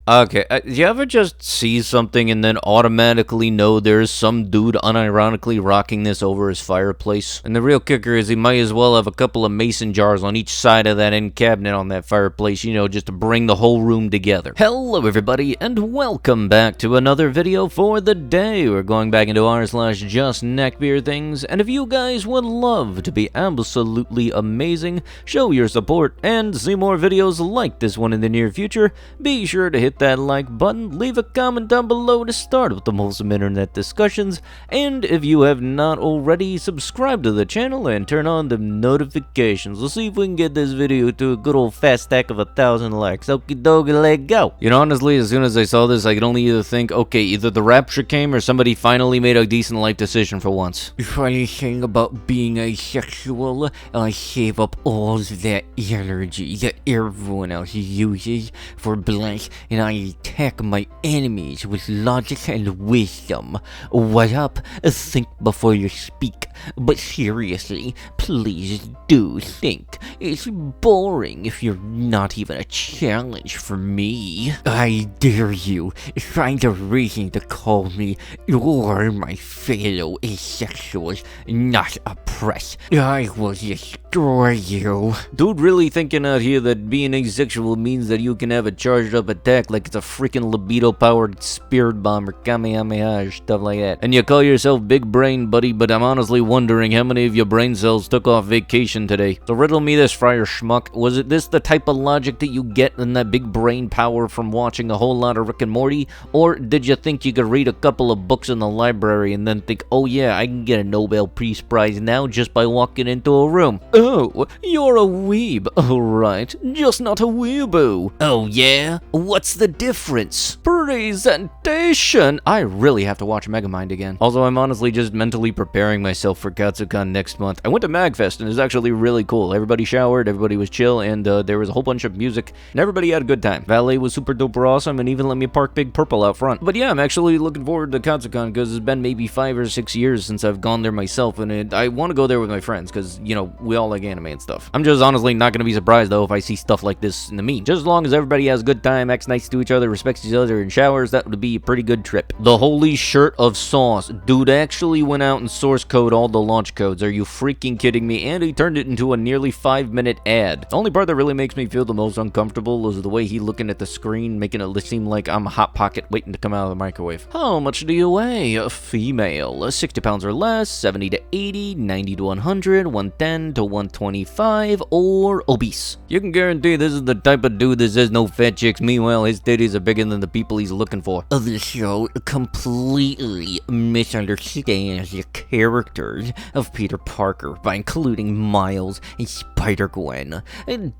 Okay, you ever just see something and then automatically know there's some dude unironically rocking this over his fireplace? And the real kicker is he might as well have a couple of mason jars on each side of that end cabinet on that fireplace, you know, just to bring the whole room together. Hello everybody, and welcome back to another video for the day. We're going back into r/justneckbeardthings, and if you guys would love to be absolutely amazing, show your support, and see more videos like this one in the near future, be sure to hit that like button, leave a comment down below to start with the wholesome internet discussions, and if you have not already, subscribe to the channel and turn on the notifications. We'll see if we can get this video to a good old fast stack of 1,000 likes. Okie dokie, let go. You know, honestly, as soon as I saw this, I could only either think, okay, either the rapture came or somebody finally made a decent life decision for once. The funny thing about being asexual, I save up all that energy that everyone else uses for blank, and I attack my enemies with logic and wisdom. What up? Think before you speak. But seriously, please do think. It's boring if you're not even a challenge for me. I dare you. Find a reason to call me. You're my fellow asexuals, not oppressed. I will destroy you. Dude really thinking out here that being asexual means that you can have a charged up attack like it's a freaking libido powered spirit bomb or kamehameha or stuff like that. And you call yourself big brain, buddy, but I'm honestly wondering how many of your brain cells took off vacation today. So riddle me this, Friar Schmuck. Was it this the type of logic that you get in that big brain power from watching a whole lot of Rick and Morty? Or did you think you could read a couple of books in the library and then think, oh yeah, I can get a Nobel Peace Prize now just by walking into a room? Oh, you're a weeb. Alright, just not a weeaboo. Oh yeah? What's the difference? Presentation! I really have to watch Megamind again. Also, I'm honestly just mentally preparing myself for Katsucon next month. I went to MagFest and it was actually really cool. Everybody showered, everybody was chill, and there was a whole bunch of music, and everybody had a good time. Valet was super duper awesome and even let me park Big Purple out front. But yeah, I'm actually looking forward to Katsucon because it's been maybe 5 or 6 years since I've gone there myself, and I want to go there with my friends because, you know, we all like anime and stuff. I'm just honestly not going to be surprised though if I see stuff like this in the meme. Just as long as everybody has a good time, acts nice to each other, respects each other, and showers, that would be a pretty good trip. The holy shirt of sauce. Dude actually went out and source code all the launch codes. Are you freaking kidding me? And he turned it into a nearly 5-minute ad. The only part that really makes me feel the most uncomfortable is the way he looking at the screen, making it seem like I'm a Hot Pocket waiting to come out of the microwave. How much do you weigh? A female. 60 pounds or less, 70 to 80, 90 to 100, 110 to 125, or obese. You can guarantee this is the type of dude that says no fat chicks. Meanwhile, his titties are bigger than the people he's looking for. The show completely misunderstands the characters of Peter Parker by including Miles and Spider-Gwen.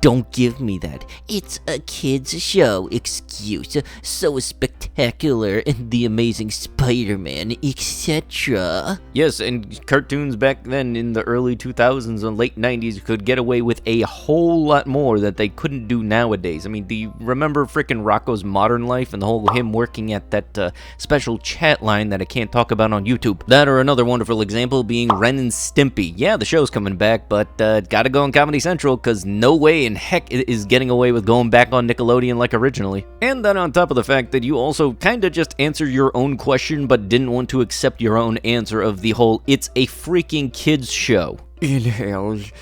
Don't give me that "it's a kid's show" excuse. So spectacular and the Amazing Spider-Man, etc. Yes, and cartoons back then in the early 2000s and late 90s could get away with a whole lot more that they couldn't do nowadays. I mean, do you remember frickin' Rocco's Modern Life and the whole him working at that special chat line that I can't talk about on YouTube? That or another wonderful example being Ren and Stimpy. Yeah, the show's coming back, but gotta go on Comedy Central because no way in heck is getting away with going back on Nickelodeon like originally. And then on top of the fact that you also kinda just answered your own question but didn't want to accept your own answer of the whole "it's a freaking kids show." Inhales.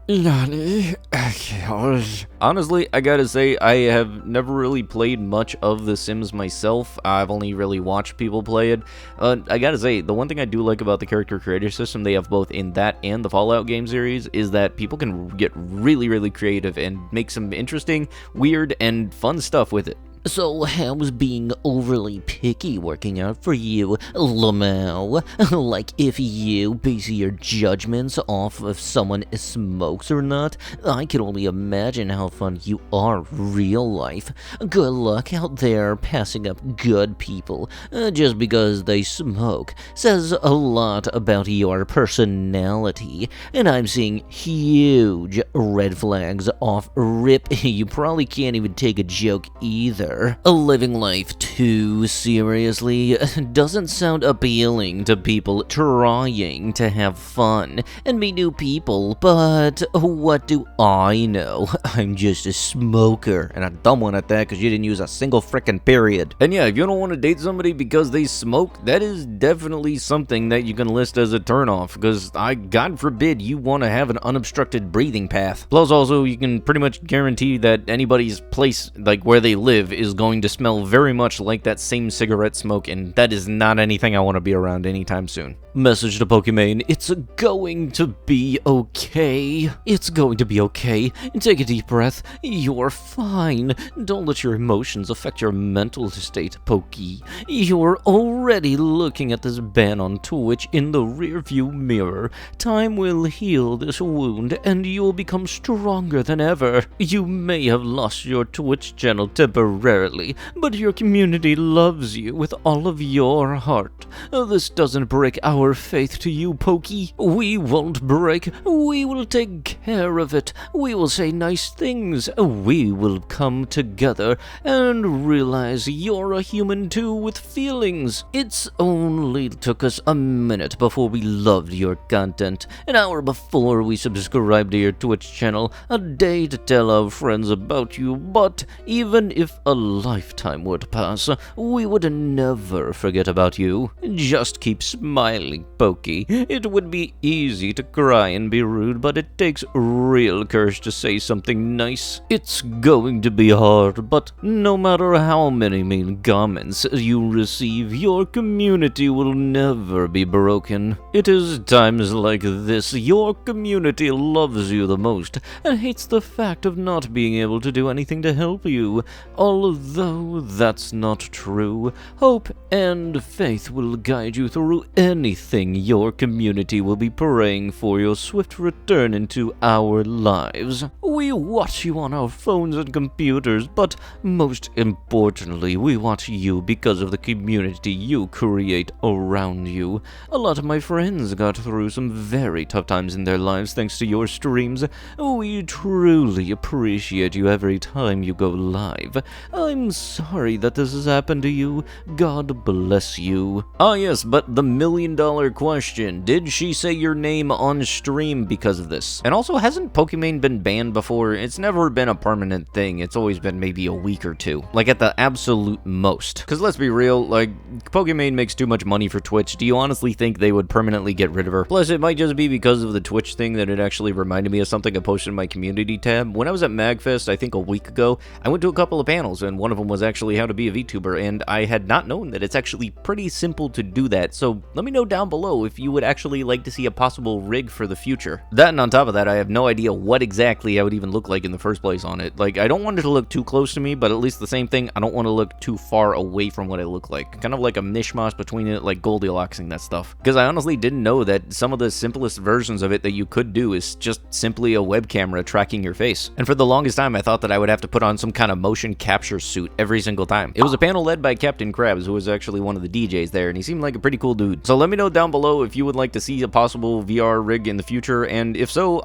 Nani? Exhales. Honestly, I gotta say, I have never really played much of The Sims myself. I've only really watched people play it. I gotta say, the one thing I do like about the character creator system they have both in that and the Fallout game series is that people can get really, really creative and make some interesting, weird, and fun stuff with it. So how's being overly picky working out for you, Lamau? Like if you base your judgments off if someone smokes or not? I can only imagine how fun you are real life. Good luck out there passing up good people just because they smoke. Says a lot about your personality, and I'm seeing huge red flags off rip. You probably can't even take a joke either. either. Living life too seriously doesn't sound appealing to people trying to have fun and meet new people, but what do I know? I'm just a smoker, and a dumb one at that because you didn't use a single frickin' period. And yeah, if you don't want to date somebody because they smoke, that is definitely something that you can list as a turnoff, because God forbid you want to have an unobstructed breathing path. Plus also, you can pretty much guarantee that anybody's place, like where they live, is going to smell very much like that same cigarette smoke, and that is not anything I want to be around anytime soon. Message to Pokimane, it's going to be okay. It's going to be okay. Take a deep breath. You're fine. Don't let your emotions affect your mental state, Poki. You're already looking at this ban on Twitch in the rearview mirror. Time will heal this wound, and you'll become stronger than ever. You may have lost your Twitch channel temporarily, but your community loves you with all of your heart. This doesn't break our faith to you, Poki. We won't break. We will take care of it. We will say nice things. We will come together and realize you're a human too with feelings. It's only took us a minute before we loved your content, an hour before we subscribed to your Twitch channel, a day to tell our friends about you, but even if a lifetime would pass, we would never forget about you. Just keep smiling, Poki. It would be easy to cry and be rude, but it takes real courage to say something nice. It's going to be hard, but no matter how many mean comments you receive, your community will never be broken. It is times like this your community loves you the most and hates the fact of not being able to do anything to help you. Although that's not true, hope and faith will guide you through anything. Your community will be praying for your swift return into our lives. We watch you on our phones and computers, but most importantly, we watch you because of the community you create around you. A lot of my friends got through some very tough times in their lives thanks to your streams. We truly appreciate you every time you go live. I'm sorry that this has happened to you. God bless you. Ah yes, but the $1,000,000 question. Did she say your name on stream because of this? And also, hasn't Pokimane been banned before? It's never been a permanent thing. It's always been maybe a week or two. Like at the absolute most. Because let's be real, like, Pokimane makes too much money for Twitch. Do you honestly think they would permanently get rid of her? Plus, it might just be because of the Twitch thing that it actually reminded me of something I posted in my community tab. When I was at MagFest, I think a week ago, I went to a couple of panels, and one of them was actually how to be a VTuber, and I had not known that it's actually pretty simple to do that. So let me know down below if you would actually like to see a possible rig for the future. That, and on top of that, I have no idea what exactly I would even look like in the first place on it. Like, I don't want it to look too close to me, but at least the same thing, I don't want to look too far away from what I look like. Kind of like a mishmash between it, like Goldilocksing that stuff. Because I honestly didn't know that some of the simplest versions of it that you could do is just simply a web camera tracking your face. And for the longest time, I thought that I would have to put on some kind of motion capture suit every single time. It was a panel led by Captain Krabs, who was actually one of the DJs there, and he seemed like a pretty cool dude. So let me know down below if you would like to see a possible VR rig in the future, and if so,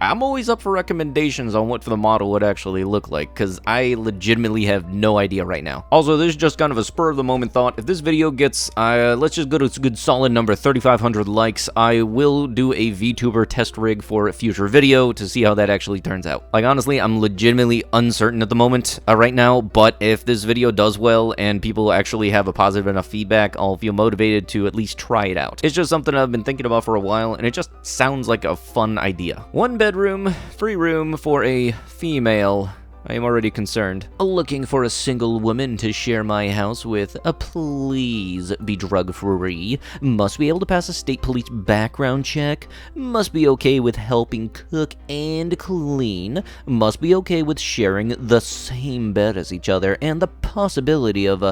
I'm always up for recommendations on what the model would actually look like, because I legitimately have no idea right now. Also, this is just kind of a spur-of-the-moment thought. If this video gets, let's just go to a good solid number, 3,500 likes, I will do a VTuber test rig for a future video to see how that actually turns out. Like, honestly, I'm legitimately uncertain at the moment right now, but if this video does well and people actually have a positive enough feedback, I'll feel motivated to at least try it out. It's just something I've been thinking about for a while, and it just sounds like a fun idea. One bedroom, free room for a female. I am already concerned. Looking for a single woman to share my house with. Please be drug-free. Must be able to pass a state police background check. Must be okay with helping cook and clean. Must be okay with sharing the same bed as each other and the possibility of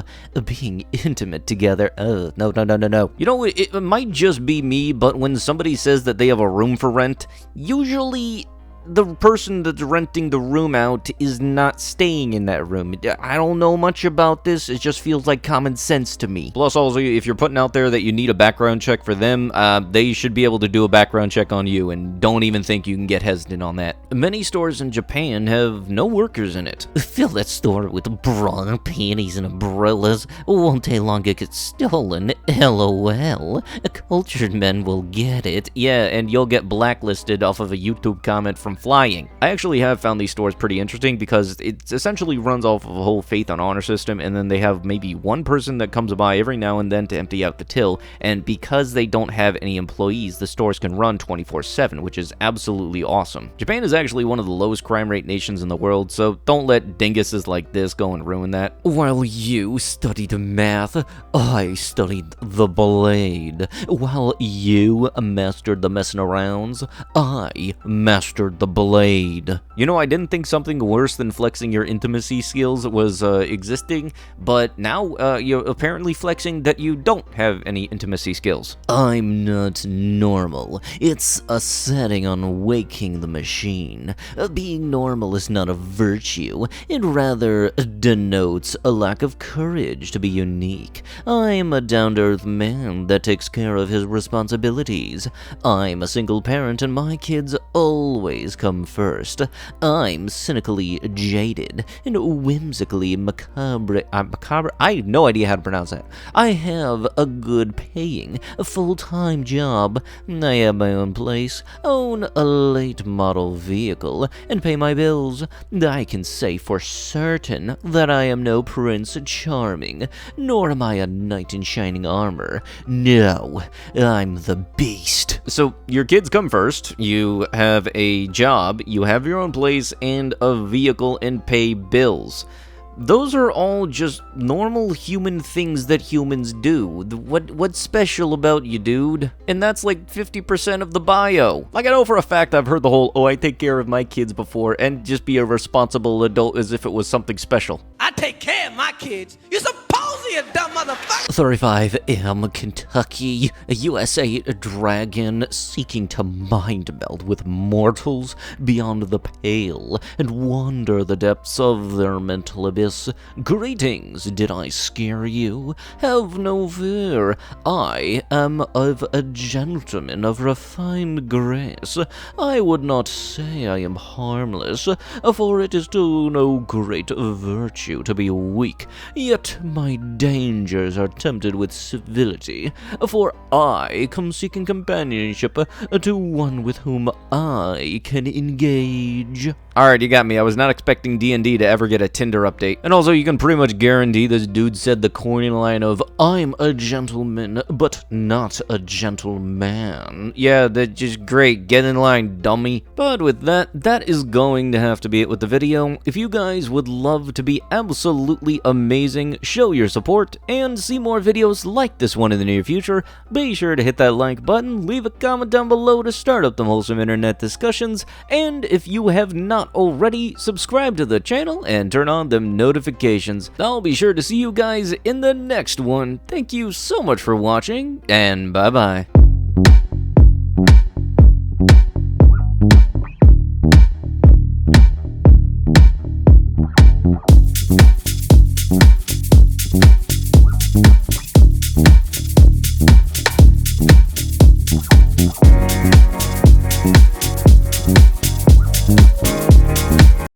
being intimate together. No. You know, it might just be me, but when somebody says that they have a room for rent, usually the person that's renting the room out is not staying in that room. I don't know much about this, it just feels like common sense to me. Plus also, if you're putting out there that you need a background check for them, they should be able to do a background check on you, and don't even think you can get hesitant on that. Many stores in Japan have no workers in it. Fill that store with bra, panties, and umbrellas. Won't take long to get stolen. LOL. Cultured men will get it. Yeah, and you'll get blacklisted off of a YouTube comment from flying. I actually have found these stores pretty interesting because it essentially runs off of a whole faith and honor system, and then they have maybe one person that comes by every now and then to empty out the till, and because they don't have any employees, the stores can run 24/7, which is absolutely awesome. Japan is actually one of the lowest crime rate nations in the world, so don't let dinguses like this go and ruin that. While you studied math, I studied the blade. While you mastered the messing arounds, I mastered the blade. You know, I didn't think something worse than flexing your intimacy skills was existing, but now you're apparently flexing that you don't have any intimacy skills. I'm not normal. It's a setting on waking the machine. Being normal is not a virtue. It rather denotes a lack of courage to be unique. I'm a down-to-earth man that takes care of his responsibilities. I'm a single parent and my kids always come first. I'm cynically jaded and whimsically macabre. I have no idea how to pronounce that. I have a good paying, full-time job. I have my own place, own a late model vehicle, and pay my bills. I can say for certain that I am no Prince Charming, nor am I a knight in shining armor. No, I'm the beast. So your kids come first, you have a job, you have your own place and a vehicle and pay bills. Those are all just normal human things that humans do. What's special about you, dude? And that's like 50% of the bio. Like, I know for a fact I've heard the whole, oh, I take care of my kids before, and just be a responsible adult as if it was something special. I take care of my kids. You're supposed to, you dumb motherfucker. 35M Kentucky, a USA dragon seeking to mind meld with mortals beyond the pale and wander the depths of their mental abyss. Greetings, did I scare you? Have no fear, I am of a gentleman of refined grace. I would not say I am harmless, for it is to no great virtue to be weak, yet my dangers are tempted with civility, for I come seeking companionship to one with whom I can engage. Alright, you got me. I was not expecting D&D to ever get a Tinder update. And also, you can pretty much guarantee this dude said the corny line of, I'm a gentleman, but not a gentleman. Yeah, that's just great. Get in line, dummy. But with that, that is going to have to be it with the video. If you guys would love to be absolutely amazing, show your support, and see more videos like this one in the near future, be sure to hit that like button, leave a comment down below to start up the wholesome internet discussions, and if you have not already, subscribe to the channel and turn on them notifications. I'll be sure to see you guys in the next one. Thank you so much for watching, and bye-bye.